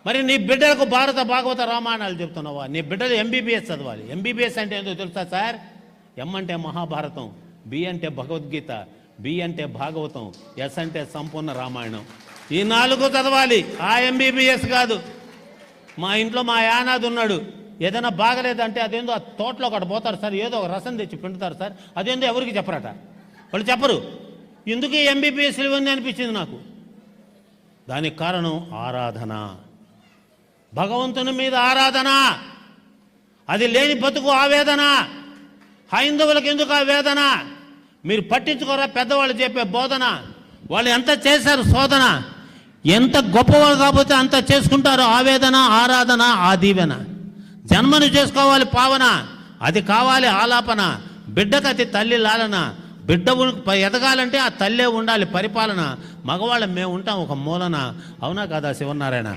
మరి నీ బిడ్డలకు భారత భాగవత రామాయణాలు చెప్తున్నావా? నీ బిడ్డలు ఎంబీబీఎస్ చదవాలి. ఎంబీబీఎస్ అంటే ఏంటో తెలుసా సార్? ఎం అంటే మహాభారతం, బి అంటే భగవద్గీత, బి అంటే భాగవతం, ఎస్ అంటే సంపూర్ణ రామాయణం. ఈ 4 చదవాలి. ఆ ఎంబీబీఎస్ కాదు. మా ఇంట్లో మా యానాది ఉన్నాడు. ఏదైనా బాగలేదంటే అదేందో ఆ తోటలో ఒకటి పోతారు సార్, ఏదో ఒక రసం తెచ్చి పిండుతారు సార్. అదేందో ఎవరికి చెప్పరట, వాళ్ళు చెప్పరు. ఎందుకు ఎంబీబీఎస్ ఇవన్నీ అనిపించింది నాకు. దానికి కారణం ఆరాధన, భగవంతుని మీద ఆరాధన. అది లేని బతుకు ఆవేదన. హైందవులకు ఎందుకు ఆ వేదన? మీరు పట్టించుకోరా పెద్దవాళ్ళు చెప్పే బోధన. వాళ్ళు ఎంత చేశారు శోధన, ఎంత గొప్పవాళ్ళు కాకపోతే అంత చేసుకుంటారు. ఆవేదన, ఆరాధన, ఆ దీవెన. జన్మను చేసుకోవాలి పావన, అది కావాలి ఆలాపన. బిడ్డకు అది తల్లి లాలన. బిడ్డ ఎదగాలంటే ఆ తల్లే ఉండాలి పరిపాలన. మగవాళ్ళం మేము ఉంటాం ఒక మూలన. అవునా కదా శివనారాయణ?